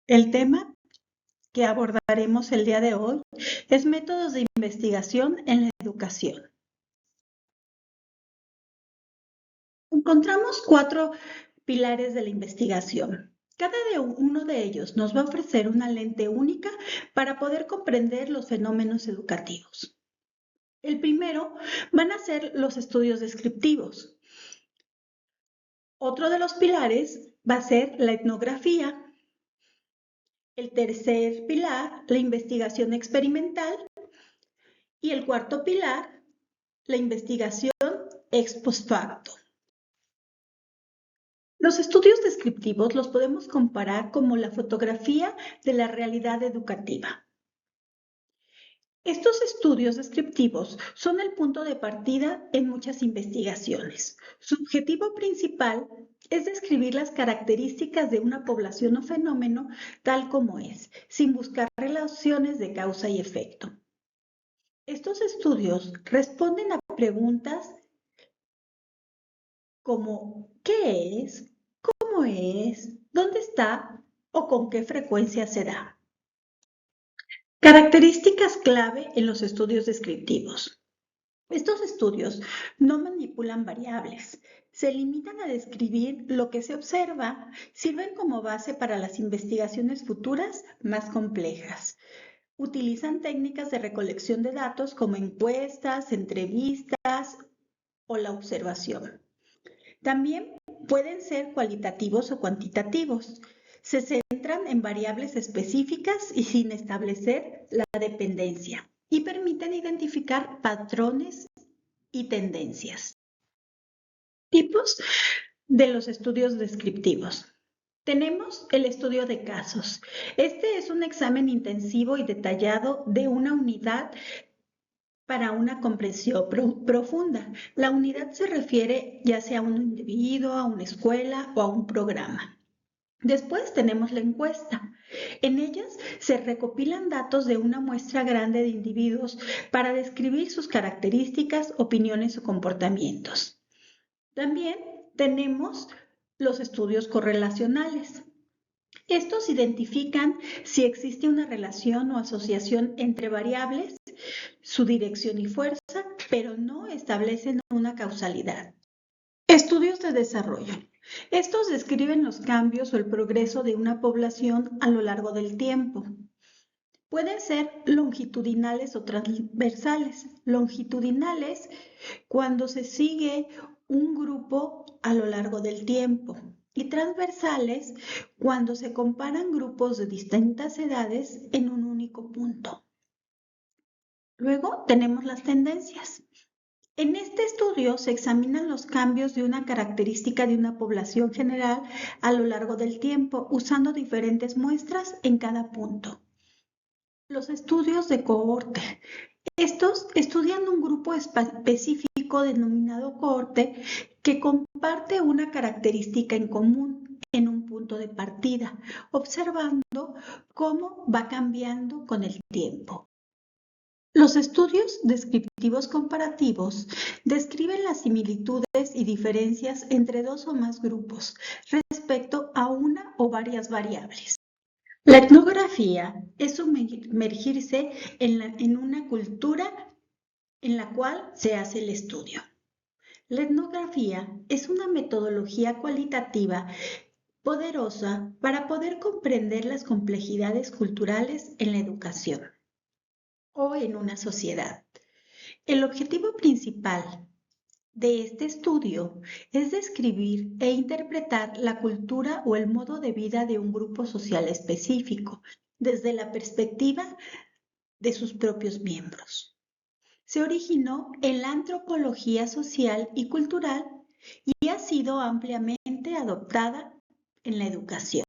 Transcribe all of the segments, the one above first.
El tema que abordaremos el día de hoy es métodos de investigación en la educación. Encontramos 4 pilares de la investigación. Cada uno de ellos nos va a ofrecer una lente única para poder comprender los fenómenos educativos. El primero van a ser los estudios descriptivos. Otro de los pilares va a ser la etnografía. El tercer pilar, la investigación experimental. Y el cuarto pilar, la investigación ex post facto. Los estudios descriptivos los podemos comparar como la fotografía de la realidad educativa. Estos estudios descriptivos son el punto de partida en muchas investigaciones. Su objetivo principal es describir las características de una población o fenómeno tal como es, sin buscar relaciones de causa y efecto. Estos estudios responden a preguntas como ¿qué es? ¿Cómo es? ¿Dónde está? ¿O con qué frecuencia se da? Características clave en los estudios descriptivos. Estos estudios no manipulan variables, se limitan a describir lo que se observa, sirven como base para las investigaciones futuras más complejas. Utilizan técnicas de recolección de datos como encuestas, entrevistas o la observación. También pueden ser cualitativos o cuantitativos. Se centran en variables específicas y sin establecer la dependencia y permiten identificar patrones y tendencias. Tipos de los estudios descriptivos. Tenemos el estudio de casos. Este es un examen intensivo y detallado de una unidad para una comprensión profunda. La unidad se refiere ya sea a un individuo, a una escuela o a un programa. Después tenemos la encuesta. En ellas se recopilan datos de una muestra grande de individuos para describir sus características, opiniones o comportamientos. También tenemos los estudios correlacionales. Estos identifican si existe una relación o asociación entre variables, su dirección y fuerza, pero no establecen una causalidad. Estudios de desarrollo. Estos describen los cambios o el progreso de una población a lo largo del tiempo. Pueden ser longitudinales o transversales. Longitudinales cuando se sigue un grupo a lo largo del tiempo y transversales cuando se comparan grupos de distintas edades en un único punto. Luego tenemos las tendencias. En este estudio se examinan los cambios de una característica de una población general a lo largo del tiempo, usando diferentes muestras en cada punto. Los estudios de cohorte. Estos estudian un grupo específico denominado cohorte que comparte una característica en común en un punto de partida, observando cómo va cambiando con el tiempo. Los estudios descriptivos comparativos describen las similitudes y diferencias entre dos o más grupos respecto a una o varias variables. La etnografía es sumergirse en una cultura en la cual se hace el estudio. La etnografía es una metodología cualitativa poderosa para poder comprender las complejidades culturales en la educación o en una sociedad. El objetivo principal de este estudio es describir e interpretar la cultura o el modo de vida de un grupo social específico desde la perspectiva de sus propios miembros. Se originó en la antropología social y cultural y ha sido ampliamente adoptada en la educación.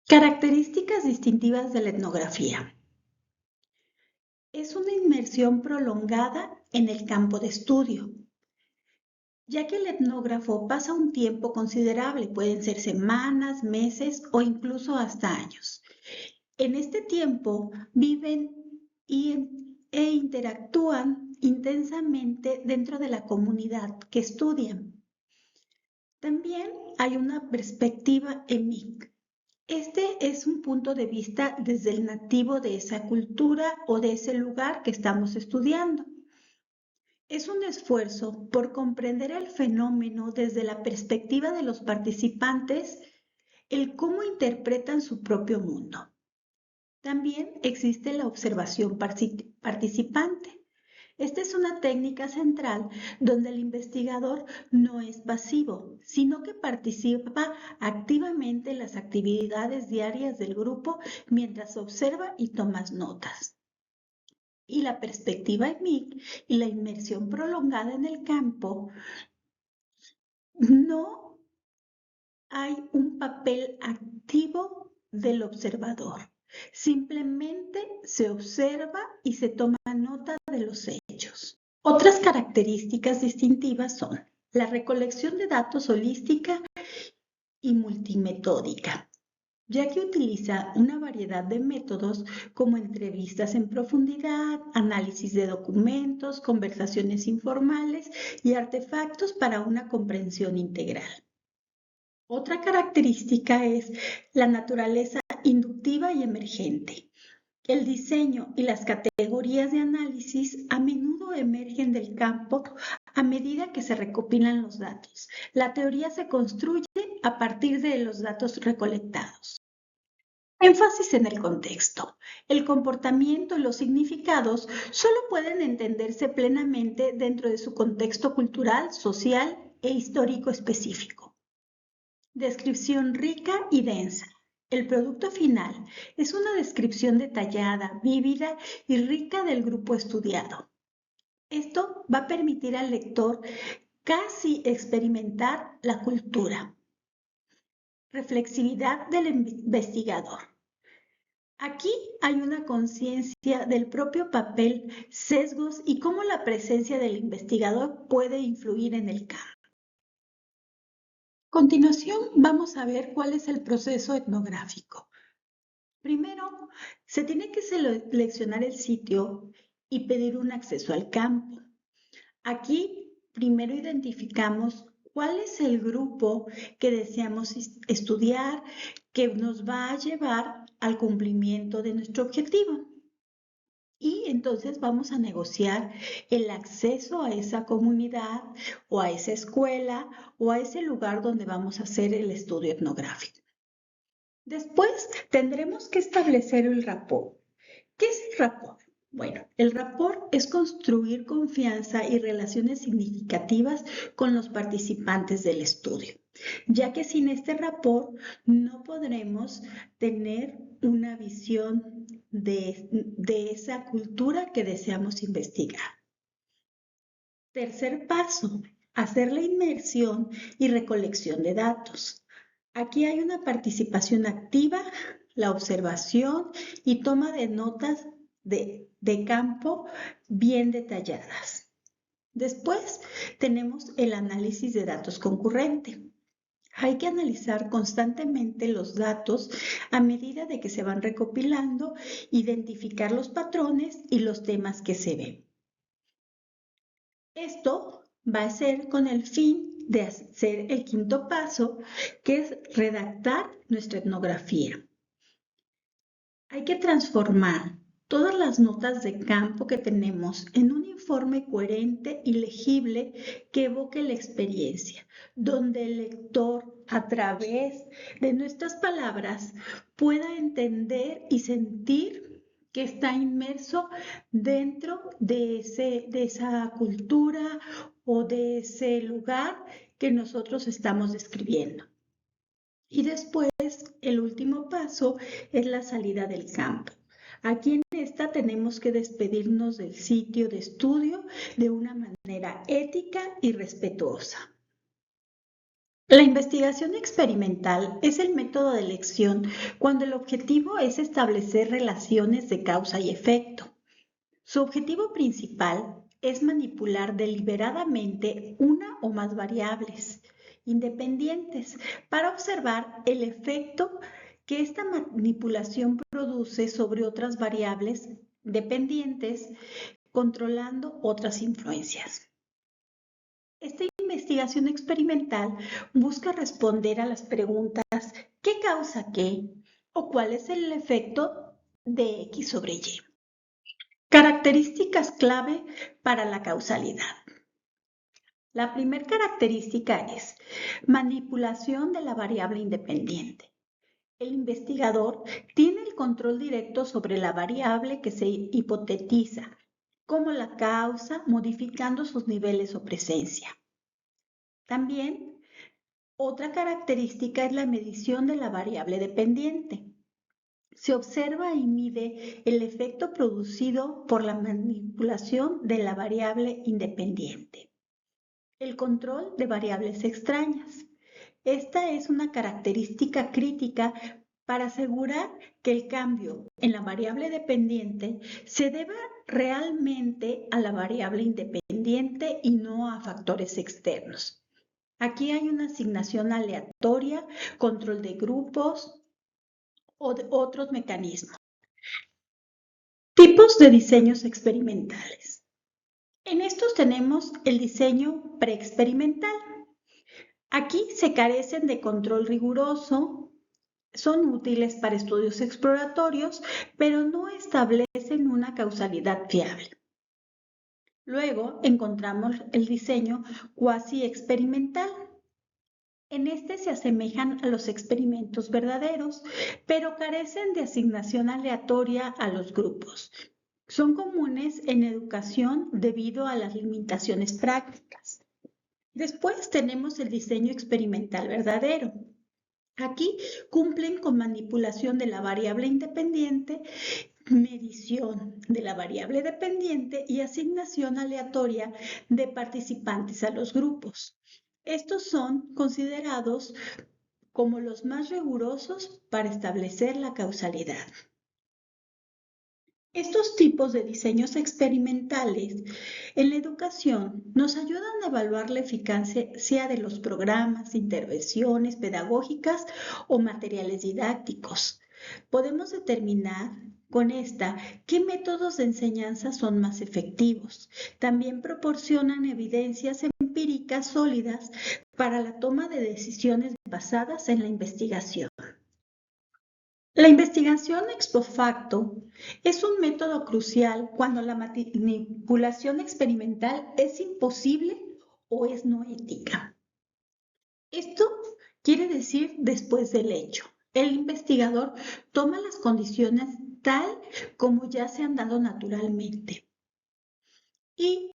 Características distintivas de la etnografía. Es una inmersión prolongada en el campo de estudio, ya que el etnógrafo pasa un tiempo considerable, pueden ser semanas, meses o incluso hasta años. En este tiempo viven e interactúan intensamente dentro de la comunidad que estudian. También hay una perspectiva EMIC. Este es un punto de vista desde el nativo de esa cultura o de ese lugar que estamos estudiando. Es un esfuerzo por comprender el fenómeno desde la perspectiva de los participantes, el cómo interpretan su propio mundo. También existe la observación participante. Esta es una técnica central donde el investigador no es pasivo, sino que participa activamente en las actividades diarias del grupo mientras observa y toma notas. Y la perspectiva EMIC y la inmersión prolongada en el campo, no hay un papel activo del observador. Simplemente se observa y se toma nota de los hechos. Otras características distintivas son la recolección de datos holística y multimetódica, ya que utiliza una variedad de métodos como entrevistas en profundidad, análisis de documentos, conversaciones informales y artefactos para una comprensión integral. Otra característica es la naturaleza inductiva y emergente. El diseño y las categorías de análisis a menudo emergen del campo a medida que se recopilan los datos. La teoría se construye a partir de los datos recolectados. Énfasis en el contexto. El comportamiento y los significados solo pueden entenderse plenamente dentro de su contexto cultural, social e histórico específico. Descripción rica y densa. El producto final es una descripción detallada, vívida y rica del grupo estudiado. Esto va a permitir al lector casi experimentar la cultura. Reflexividad del investigador. Aquí hay una conciencia del propio papel, sesgos y cómo la presencia del investigador puede influir en el campo. A continuación, vamos a ver cuál es el proceso etnográfico. Primero, se tiene que seleccionar el sitio y pedir un acceso al campo. Aquí, primero identificamos cuál es el grupo que deseamos estudiar, que nos va a llevar al cumplimiento de nuestro objetivo. Y entonces vamos a negociar el acceso a esa comunidad o a esa escuela o a ese lugar donde vamos a hacer el estudio etnográfico. Después tendremos que establecer el rapport. ¿Qué es el rapport? Bueno, el rapport es construir confianza y relaciones significativas con los participantes del estudio, ya que sin este rapport no podremos tener una visión de esa cultura que deseamos investigar. Tercer paso, hacer la inmersión y recolección de datos. Aquí hay una participación activa, la observación y toma de notas de campo bien detalladas. Después tenemos el análisis de datos concurrente. Hay que analizar constantemente los datos a medida de que se van recopilando, identificar los patrones y los temas que se ven. Esto va a ser con el fin de hacer el quinto paso, que es redactar nuestra etnografía. Hay que transformar todas las notas de campo que tenemos en un informe coherente y legible que evoque la experiencia, donde el lector, a través de nuestras palabras, pueda entender y sentir que está inmerso dentro de esa cultura o de ese lugar que nosotros estamos describiendo. Y después, el último paso es la salida del campo. Aquí en esta tenemos que despedirnos del sitio de estudio de una manera ética y respetuosa. La investigación experimental es el método de elección cuando el objetivo es establecer relaciones de causa y efecto. Su objetivo principal es manipular deliberadamente una o más variables independientes para observar el efecto que esta manipulación produce sobre otras variables dependientes, controlando otras influencias. Esta investigación experimental busca responder a las preguntas ¿qué causa qué? O ¿cuál es el efecto de X sobre Y? Características clave para la causalidad. La primera característica es manipulación de la variable independiente. El investigador tiene el control directo sobre la variable que se hipotetiza, como la causa, modificando sus niveles o presencia. También, otra característica es la medición de la variable dependiente. Se observa y mide el efecto producido por la manipulación de la variable independiente. El control de variables extrañas. Esta es una característica crítica para asegurar que el cambio en la variable dependiente se deba realmente a la variable independiente y no a factores externos. Aquí hay una asignación aleatoria, control de grupos o de otros mecanismos. Tipos de diseños experimentales. En estos tenemos el diseño preexperimental. Aquí se carecen de control riguroso, son útiles para estudios exploratorios, pero no establecen una causalidad fiable. Luego encontramos el diseño cuasi experimental. En este se asemejan a los experimentos verdaderos, pero carecen de asignación aleatoria a los grupos. Son comunes en educación debido a las limitaciones prácticas. Después tenemos el diseño experimental verdadero. Aquí cumplen con manipulación de la variable independiente, medición de la variable dependiente y asignación aleatoria de participantes a los grupos. Estos son considerados como los más rigurosos para establecer la causalidad. Estos tipos de diseños experimentales en la educación nos ayudan a evaluar la eficacia de los programas, intervenciones pedagógicas o materiales didácticos. Podemos determinar con esta qué métodos de enseñanza son más efectivos. También proporcionan evidencias empíricas sólidas para la toma de decisiones basadas en la investigación. La investigación ex post facto es un método crucial cuando la manipulación experimental es imposible o es no ética. Esto quiere decir después del hecho. El investigador toma las condiciones tal como ya se han dado naturalmente y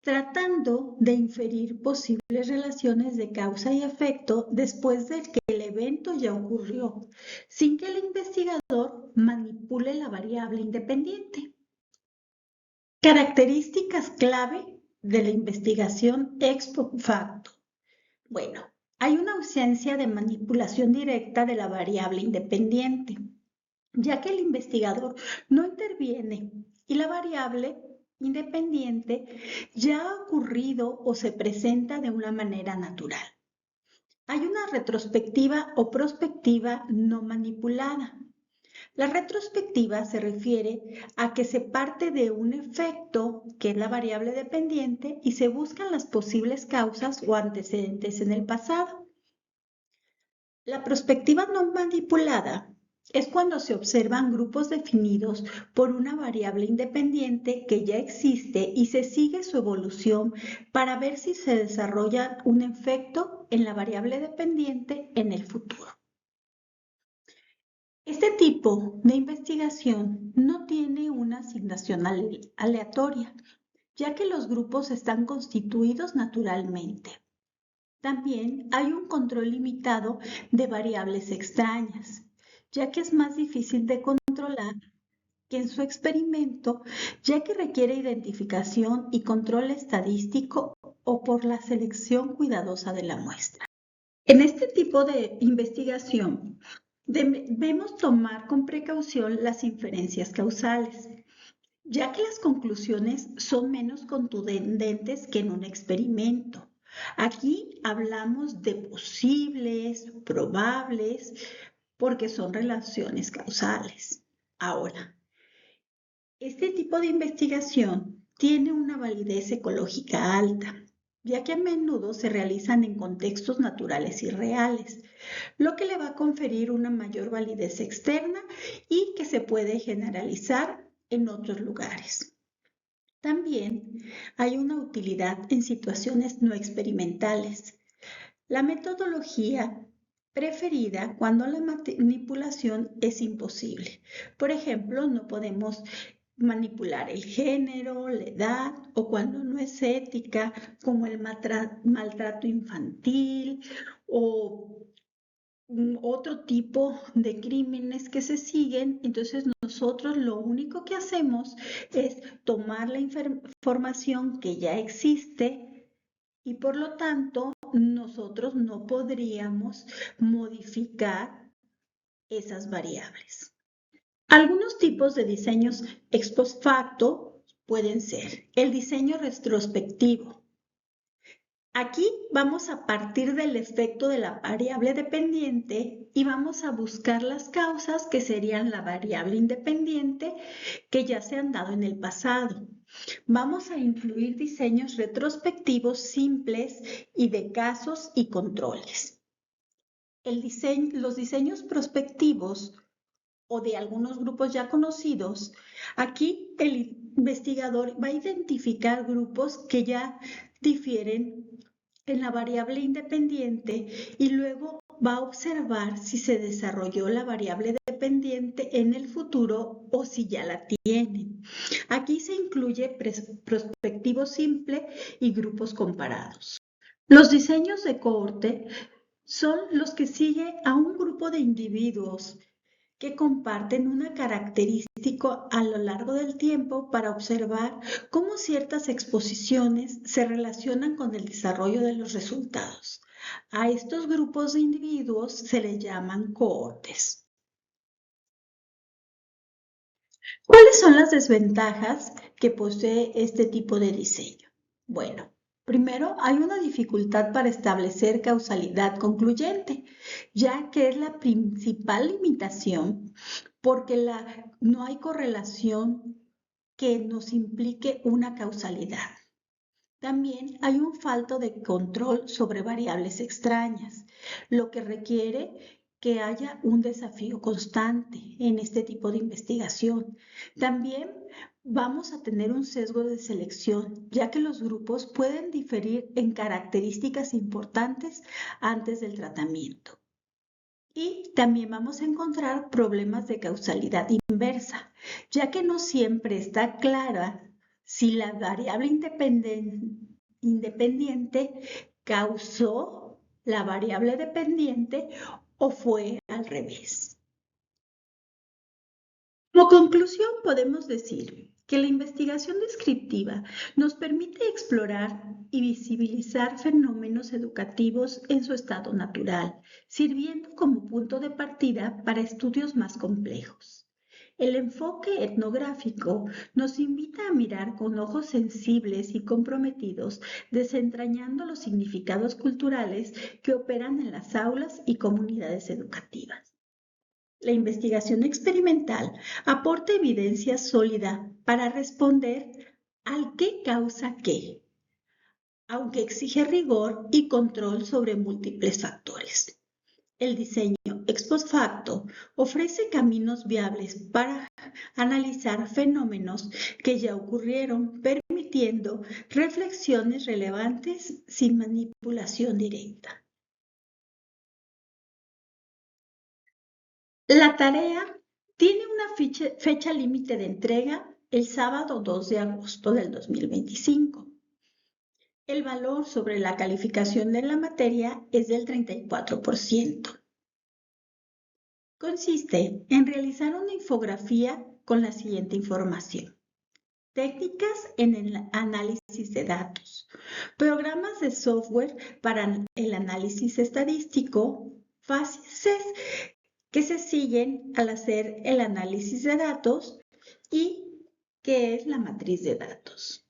tratando de inferir posibles relaciones de causa y efecto después de que el evento ya ocurrió, sin que el investigador manipule la variable independiente. Características clave de la investigación ex post facto. Bueno, hay una ausencia de manipulación directa de la variable independiente, ya que el investigador no interviene y la variable independiente ya ha ocurrido o se presenta de una manera natural. Hay una retrospectiva o prospectiva no manipulada. La retrospectiva se refiere a que se parte de un efecto, que es la variable dependiente, y se buscan las posibles causas o antecedentes en el pasado. La prospectiva no manipulada es cuando se observan grupos definidos por una variable independiente que ya existe y se sigue su evolución para ver si se desarrolla un efecto en la variable dependiente en el futuro. Este tipo de investigación no tiene una asignación aleatoria, ya que los grupos están constituidos naturalmente. También hay un control limitado de variables extrañas, ya que es más difícil de controlar que en su experimento, ya que requiere identificación y control estadístico o por la selección cuidadosa de la muestra. En este tipo de investigación, debemos tomar con precaución las inferencias causales, ya que las conclusiones son menos contundentes que en un experimento. Aquí hablamos de posibles, probables, porque son relaciones causales. Ahora, este tipo de investigación tiene una validez ecológica alta, ya que a menudo se realizan en contextos naturales y reales, lo que le va a conferir una mayor validez externa y que se puede generalizar en otros lugares. También hay una utilidad en situaciones no experimentales. La metodología preferida cuando la manipulación es imposible. Por ejemplo, no podemos manipular el género, la edad o cuando no es ética, como el maltrato infantil o otro tipo de crímenes que se siguen. Entonces nosotros lo único que hacemos es tomar la información que ya existe y por lo tanto nosotros no podríamos modificar esas variables. Algunos tipos de diseños ex post facto pueden ser el diseño retrospectivo. Aquí vamos a partir del efecto de la variable dependiente y vamos a buscar las causas que serían la variable independiente que ya se han dado en el pasado. Vamos a incluir diseños retrospectivos simples y de casos y controles. Los diseños prospectivos o de algunos grupos ya conocidos, aquí el investigador va a identificar grupos que ya difieren en la variable independiente y luego va a observar si se desarrolló la variable dependiente en el futuro o si ya la tienen. Aquí se incluye prospectivo simple y grupos comparados. Los diseños de cohorte son los que siguen a un grupo de individuos que comparten una característica a lo largo del tiempo para observar cómo ciertas exposiciones se relacionan con el desarrollo de los resultados. A estos grupos de individuos se les llaman cohortes. ¿Cuáles son las desventajas que posee este tipo de diseño? Bueno, primero, hay una dificultad para establecer causalidad concluyente, ya que es la principal limitación porque no hay correlación que nos implique una causalidad. También hay un falto de control sobre variables extrañas, lo que requiere que haya un desafío constante en este tipo de investigación. También vamos a tener un sesgo de selección, ya que los grupos pueden diferir en características importantes antes del tratamiento. Y también vamos a encontrar problemas de causalidad inversa, ya que no siempre está clara si la variable independiente causó la variable dependiente o fue al revés. Como conclusión, podemos decir que la investigación descriptiva nos permite explorar y visibilizar fenómenos educativos en su estado natural, sirviendo como punto de partida para estudios más complejos. El enfoque etnográfico nos invita a mirar con ojos sensibles y comprometidos, desentrañando los significados culturales que operan en las aulas y comunidades educativas. La investigación experimental aporta evidencia sólida para responder al qué causa qué, aunque exige rigor y control sobre múltiples factores. El diseño ex post facto ofrece caminos viables para analizar fenómenos que ya ocurrieron, permitiendo reflexiones relevantes sin manipulación directa. La tarea tiene una fecha límite de entrega el sábado 2 de agosto del 2025. El valor sobre la calificación de la materia es del 34%. Consiste en realizar una infografía con la siguiente información. Técnicas en el análisis de datos, programas de software para el análisis estadístico, fases que se siguen al hacer el análisis de datos y qué es la matriz de datos.